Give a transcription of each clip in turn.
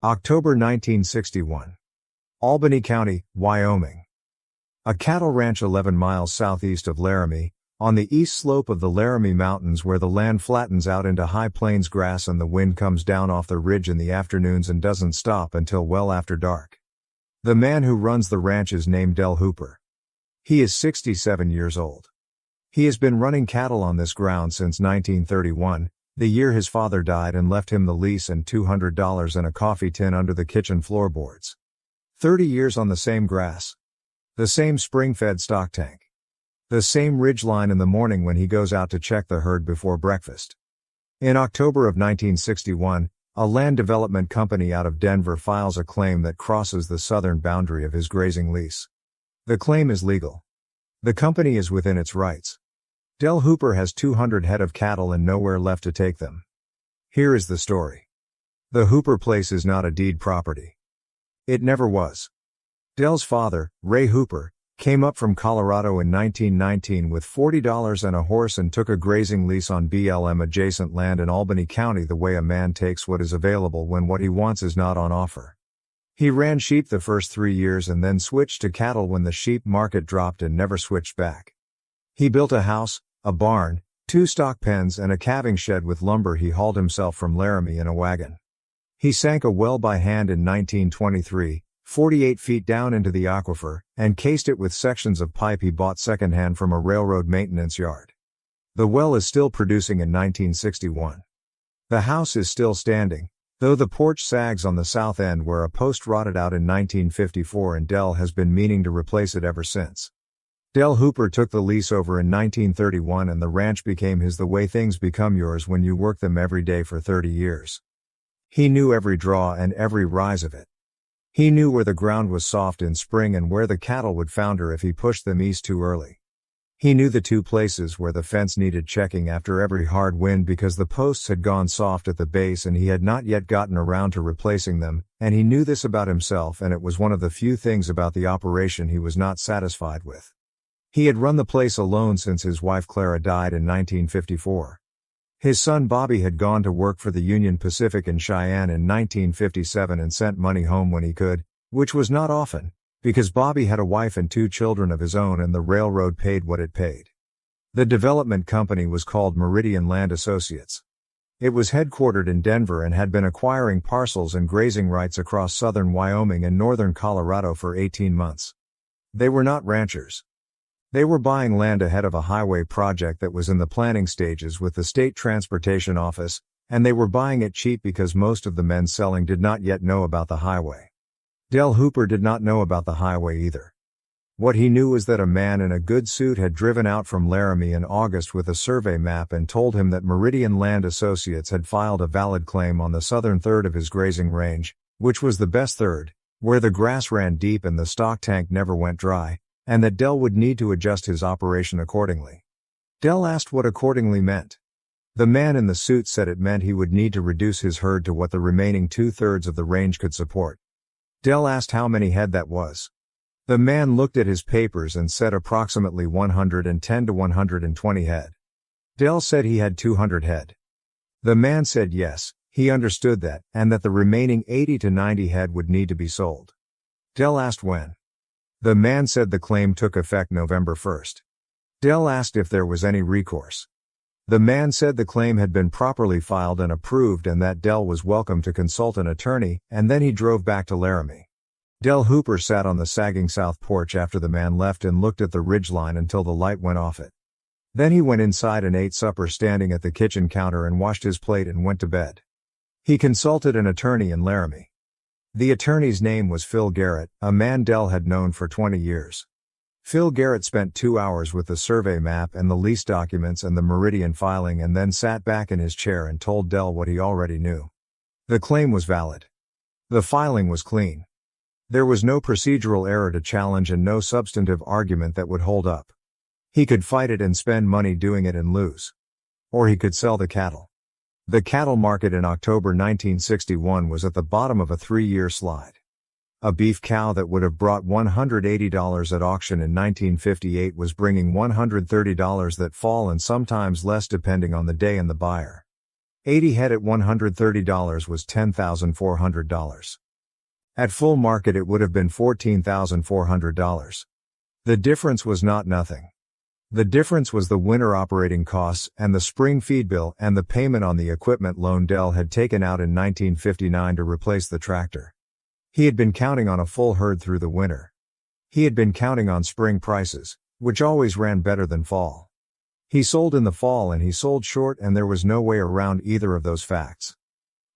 October 1961. Albany County, Wyoming. A cattle ranch 11 miles southeast of Laramie, on the east slope of the Laramie Mountains where the land flattens out into high plains grass and the wind comes down off the ridge in the afternoons and doesn't stop until well after dark. The man who runs the ranch is named Del Hooper. He is 67 years old. He has been running cattle on this ground since 1931, the year his father died and left him the lease and $200 and a coffee tin under the kitchen floorboards. 30 years on the same grass. The same spring-fed stock tank. The same ridgeline in the morning when he goes out to check the herd before breakfast. In October of 1961, a land development company out of Denver files a claim that crosses the southern boundary of his grazing lease. The claim is legal. The company is within its rights. Del Hooper has 200 head of cattle and nowhere left to take them. Here is the story. The Hooper place is not a deed property. It never was. Del's father, Ray Hooper, came up from Colorado in 1919 with $40 and a horse and took a grazing lease on BLM adjacent land in Albany County the way a man takes what is available when what he wants is not on offer. He ran sheep the first 3 years and then switched to cattle when the sheep market dropped and never switched back. He built a house, a barn, 2 stock pens and a calving shed with lumber he hauled himself from Laramie in a wagon. He sank a well by hand in 1923, 48 feet down into the aquifer, and cased it with sections of pipe he bought secondhand from a railroad maintenance yard. The well is still producing in 1961. The house is still standing, though the porch sags on the south end where a post rotted out in 1954 and Del has been meaning to replace it ever since. Del Hooper took the lease over in 1931 and the ranch became his the way things become yours when you work them every day for 30 years. He knew every draw and every rise of it. He knew where the ground was soft in spring and where the cattle would founder if he pushed them east too early. He knew the 2 places where the fence needed checking after every hard wind because the posts had gone soft at the base and he had not yet gotten around to replacing them, and he knew this about himself and it was one of the few things about the operation he was not satisfied with. He had run the place alone since his wife Clara died in 1954. His son Bobby had gone to work for the Union Pacific in Cheyenne in 1957 and sent money home when he could, which was not often, because Bobby had a wife and 2 children of his own and the railroad paid what it paid. The development company was called Meridian Land Associates. It was headquartered in Denver and had been acquiring parcels and grazing rights across southern Wyoming and northern Colorado for 18 months. They were not ranchers. They were buying land ahead of a highway project that was in the planning stages with the state transportation office, and they were buying it cheap because most of the men selling did not yet know about the highway. Del Hooper did not know about the highway either. What he knew was that a man in a good suit had driven out from Laramie in August with a survey map and told him that Meridian Land Associates had filed a valid claim on the southern third of his grazing range, which was the best third, where the grass ran deep and the stock tank never went dry, and that Del would need to adjust his operation accordingly. Del asked what accordingly meant. The man in the suit said it meant he would need to reduce his herd to what the remaining 2/3 of the range could support. Del asked how many head that was. The man looked at his papers and said approximately 110 to 120 head. Del said he had 200 head. The man said yes, he understood that, and that the remaining 80 to 90 head would need to be sold. Del asked when. The man said the claim took effect November 1st. Del asked if there was any recourse. The man said the claim had been properly filed and approved and that Del was welcome to consult an attorney, and then he drove back to Laramie. Del Hooper sat on the sagging south porch after the man left and looked at the ridgeline until the light went off it. Then he went inside and ate supper standing at the kitchen counter and washed his plate and went to bed. He consulted an attorney in Laramie. The attorney's name was Phil Garrett, a man Del had known for 20 years. Phil Garrett spent 2 hours with the survey map and the lease documents and the Meridian filing and then sat back in his chair and told Del what he already knew. The claim was valid. The filing was clean. There was no procedural error to challenge and no substantive argument that would hold up. He could fight it and spend money doing it and lose. Or he could sell the cattle. The cattle market in October 1961 was at the bottom of a 3-year slide. A beef cow that would have brought $180 at auction in 1958 was bringing $130 that fall and sometimes less depending on the day and the buyer. 80 head at $130 was $10,400. At full market it would have been $14,400. The difference was not nothing. The difference was the winter operating costs and the spring feed bill and the payment on the equipment loan Dell had taken out in 1959 to replace the tractor. He had been counting on a full herd through the winter. He had been counting on spring prices, which always ran better than fall. He sold in the fall and he sold short, and there was no way around either of those facts.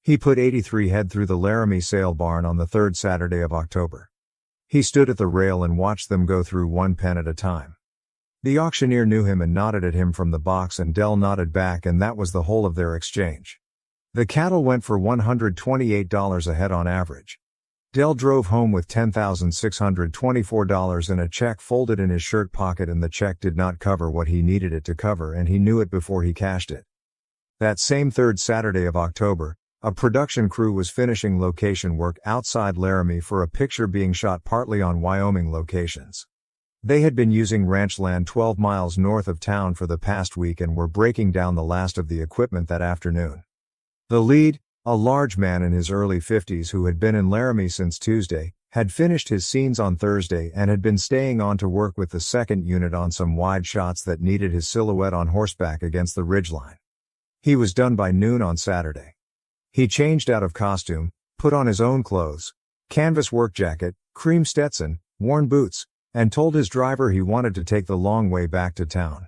He put 83 head through the Laramie sale barn on the third Saturday of October. He stood at the rail and watched them go through one pen at a time. The auctioneer knew him and nodded at him from the box, and Dell nodded back, and that was the whole of their exchange. The cattle went for $128 a head on average. Dell drove home with $10,624 in a check folded in his shirt pocket, and the check did not cover what he needed it to cover, and he knew it before he cashed it. That same third Saturday of October, a production crew was finishing location work outside Laramie for a picture being shot partly on Wyoming locations. They had been using ranch land 12 miles north of town for the past week and were breaking down the last of the equipment that afternoon. The lead, a large man in his early 50s who had been in Laramie since Tuesday, had finished his scenes on Thursday and had been staying on to work with the second unit on some wide shots that needed his silhouette on horseback against the ridgeline. He was done by noon on Saturday. He changed out of costume, put on his own clothes, canvas work jacket, cream Stetson, worn boots, and told his driver he wanted to take the long way back to town.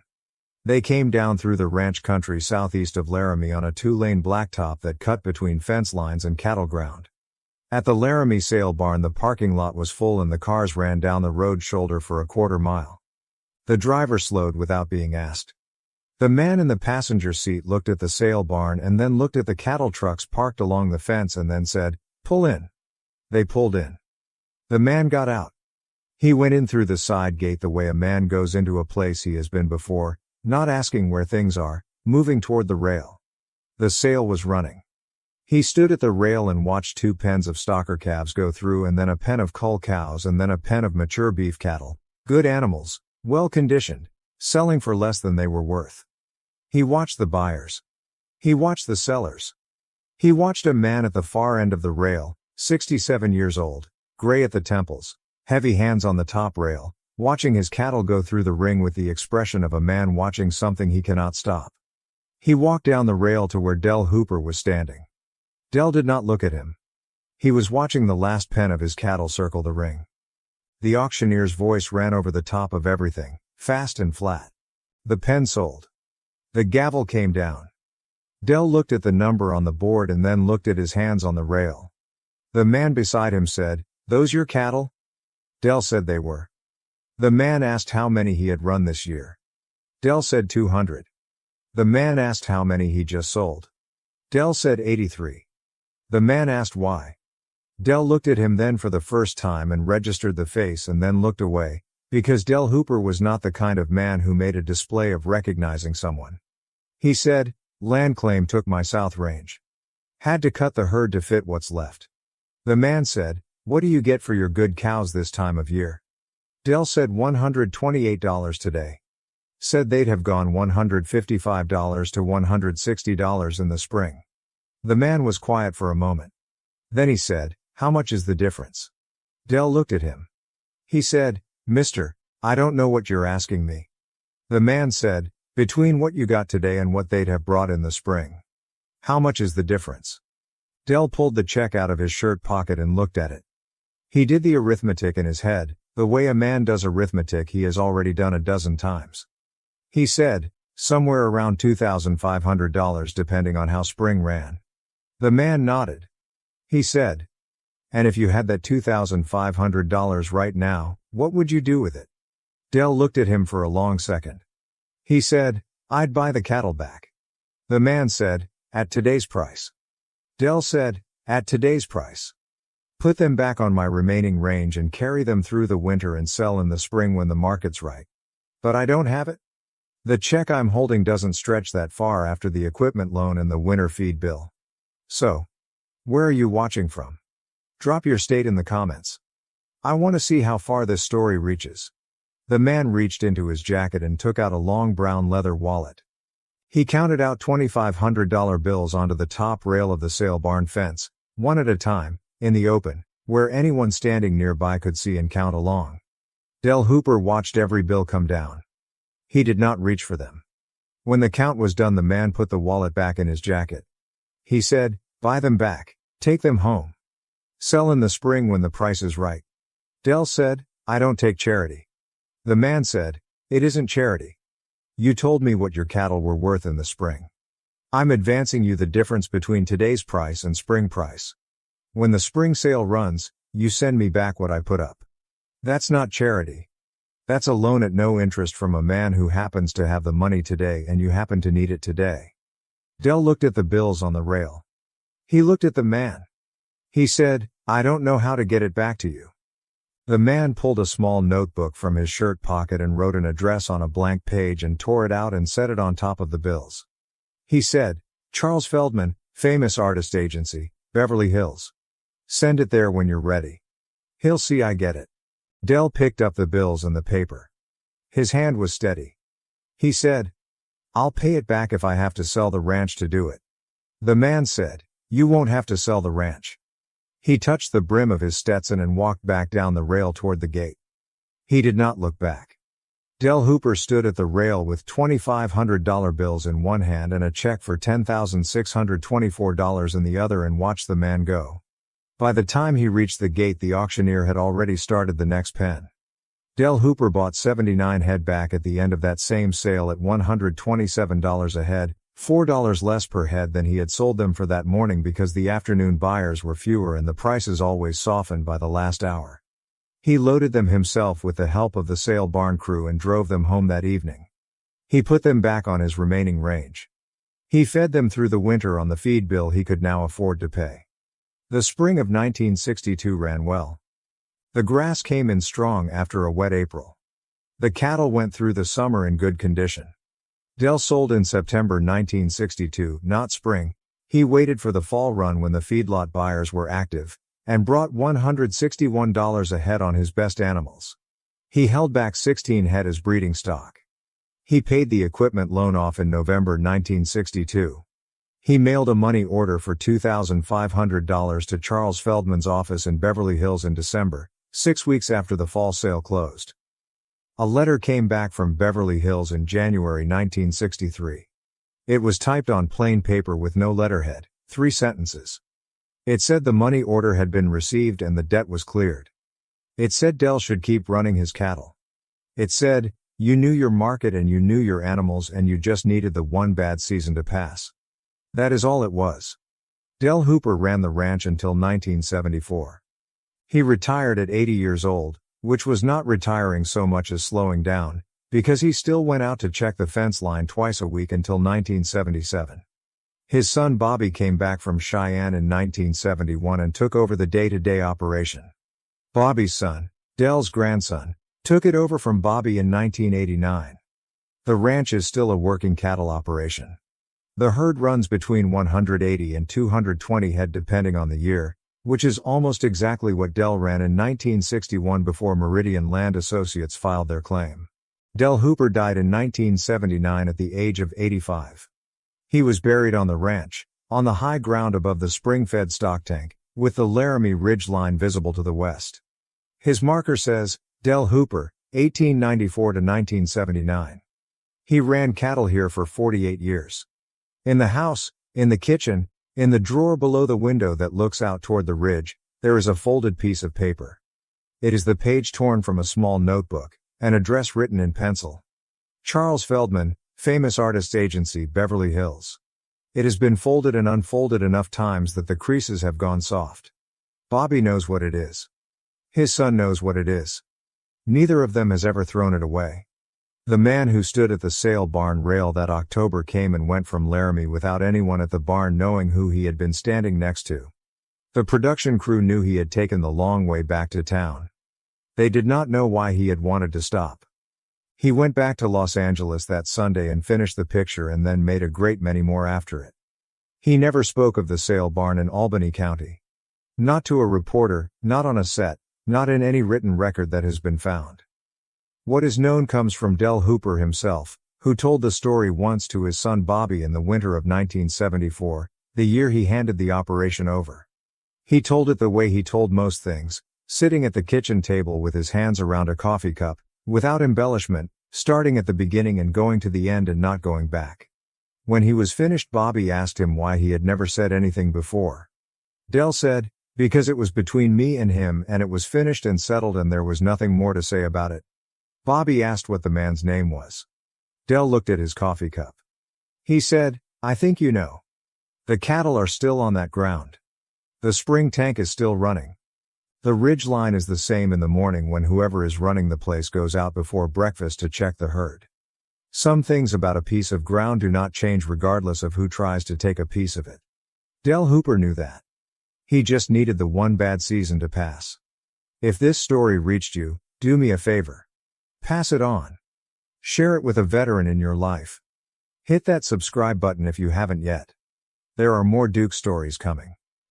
They came down through the ranch country southeast of Laramie on a 2-lane blacktop that cut between fence lines and cattle ground. At the Laramie sale barn the parking lot was full and the cars ran down the road shoulder for a quarter mile. The driver slowed without being asked. The man in the passenger seat looked at the sale barn and then looked at the cattle trucks parked along the fence and then said, "Pull in." They pulled in. The man got out. He went in through the side gate the way a man goes into a place he has been before, not asking where things are, moving toward the rail. The sale was running. He stood at the rail and watched 2 pens of stocker calves go through, and then a pen of cull cows, and then a pen of mature beef cattle, good animals, well conditioned, selling for less than they were worth. He watched the buyers. He watched the sellers. He watched a man at the far end of the rail, 67 years old, gray at the temples, heavy hands on the top rail, watching his cattle go through the ring with the expression of a man watching something he cannot stop. He walked down the rail to where Dell Hooper was standing. Dell did not look at him. He was watching the last pen of his cattle circle the ring. The auctioneer's voice ran over the top of everything, fast and flat. The pen sold. The gavel came down. Dell looked at the number on the board and then looked at his hands on the rail. The man beside him said, "Those your cattle?" Dell said they were. The man asked how many he had run this year. Dell said 200. The man asked how many he just sold. Dell said 83. The man asked why. Dell looked at him then for the first time and registered the face and then looked away, because Dell Hooper was not the kind of man who made a display of recognizing someone. He said, "Land claim took my south range. Had to cut the herd to fit what's left." The man said, "What do you get for your good cows this time of year?" Dell said $128 today. Said they'd have gone $155 to $160 in the spring. The man was quiet for a moment. Then he said, "How much is the difference?" Dell looked at him. He said, "Mister, I don't know what you're asking me." The man said, "Between what you got today and what they'd have brought in the spring. How much is the difference?" Dell pulled the check out of his shirt pocket and looked at it. He did the arithmetic in his head, the way a man does arithmetic he has already done a dozen times. He said, "Somewhere around $2,500 depending on how spring ran." The man nodded. He said, "And if you had that $2,500 right now, what would you do with it?" Dell looked at him for a long second. He said, "I'd buy the cattle back." The man said, "At today's price?" Dell said, "At today's price. Put them back on my remaining range and carry them through the winter and sell in the spring when the market's right. But I don't have it. The check I'm holding doesn't stretch that far after the equipment loan and the winter feed bill. So, where are you watching from? Drop your state in the comments. I want to see how far this story reaches." The man reached into his jacket and took out a long brown leather wallet. He counted out $2,500 bills onto the top rail of the sale barn fence, one at a time, in the open, where anyone standing nearby could see and count along. Del Hooper watched every bill come down. He did not reach for them. When the count was done, the man put the wallet back in his jacket. He said, "Buy them back, take them home. Sell in the spring when the price is right." Del said, "I don't take charity." The man said, "It isn't charity. You told me what your cattle were worth in the spring. I'm advancing you the difference between today's price and spring price. When the spring sale runs, you send me back what I put up. That's not charity. That's a loan at no interest from a man who happens to have the money today and you happen to need it today." Del looked at the bills on the rail. He looked at the man. He said, "I don't know how to get it back to you." The man pulled a small notebook from his shirt pocket and wrote an address on a blank page and tore it out and set it on top of the bills. He said, "Charles Feldman, Famous Artist Agency, Beverly Hills. Send it there when you're ready. He'll see I get it." Del picked up the bills and the paper. His hand was steady. He said, "I'll pay it back if I have to sell the ranch to do it." The man said, "You won't have to sell the ranch." He touched the brim of his Stetson and walked back down the rail toward the gate. He did not look back. Del Hooper stood at the rail with $2,500 bills in one hand and a check for $10,624 in the other and watched the man go. By the time he reached the gate, the auctioneer had already started the next pen. Del Hooper bought 79 head back at the end of that same sale at $127 a head, $4 less per head than he had sold them for that morning because the afternoon buyers were fewer and the prices always softened by the last hour. He loaded them himself with the help of the sale barn crew and drove them home that evening. He put them back on his remaining range. He fed them through the winter on the feed bill he could now afford to pay. The spring of 1962 ran well. The grass came in strong after a wet April. The cattle went through the summer in good condition. Del sold in September 1962, not spring. He waited for the fall run when the feedlot buyers were active, and brought $161 a head on his best animals. He held back 16 head as breeding stock. He paid the equipment loan off in November 1962. He mailed a money order for $2,500 to Charles Feldman's office in Beverly Hills in December, 6 weeks after the fall sale closed. A letter came back from Beverly Hills in January 1963. It was typed on plain paper with no letterhead, 3 sentences. It said the money order had been received and the debt was cleared. It said Del should keep running his cattle. It said, "You knew your market and you knew your animals and you just needed the one bad season to pass." That is all it was. Del Hooper ran the ranch until 1974. He retired at 80 years old, which was not retiring so much as slowing down, because he still went out to check the fence line twice a week until 1977. His son Bobby came back from Cheyenne in 1971 and took over the day-to-day operation. Bobby's son, Del's grandson, took it over from Bobby in 1989. The ranch is still a working cattle operation. The herd runs between 180 and 220 head depending on the year, which is almost exactly what Del ran in 1961 before Meridian Land Associates filed their claim. Del Hooper died in 1979 at the age of 85. He was buried on the ranch, on the high ground above the spring-fed stock tank, with the Laramie Ridge line visible to the west. His marker says, Del Hooper, 1894 to 1979. He ran cattle here for 48 years. In the house, in the kitchen, in the drawer below the window that looks out toward the ridge, there is a folded piece of paper. It is the page torn from a small notebook, an address written in pencil. Charles Feldman, Famous Artist Agency, Beverly Hills. It has been folded and unfolded enough times that the creases have gone soft. Bobby knows what it is. His son knows what it is. Neither of them has ever thrown it away. The man who stood at the sale barn rail that October came and went from Laramie without anyone at the barn knowing who he had been standing next to. The production crew knew he had taken the long way back to town. They did not know why he had wanted to stop. He went back to Los Angeles that Sunday and finished the picture and then made a great many more after it. He never spoke of the sale barn in Albany County. Not to a reporter, not on a set, not in any written record that has been found. What is known comes from Del Hooper himself, who told the story once to his son Bobby in the winter of 1974, the year he handed the operation over. He told it the way he told most things, sitting at the kitchen table with his hands around a coffee cup, without embellishment, starting at the beginning and going to the end and not going back. When he was finished, Bobby asked him why he had never said anything before. Del said, "Because it was between me and him and it was finished and settled and there was nothing more to say about it." Bobby asked what the man's name was. Del looked at his coffee cup. He said, "I think you know. The cattle are still on that ground. The spring tank is still running. The ridge line is the same in the morning when whoever is running the place goes out before breakfast to check the herd. Some things about a piece of ground do not change regardless of who tries to take a piece of it." Del Hooper knew that. He just needed the one bad season to pass. If this story reached you, do me a favor. Pass it on. Share it with a veteran in your life. Hit that subscribe button if you haven't yet. There are more Duke stories coming.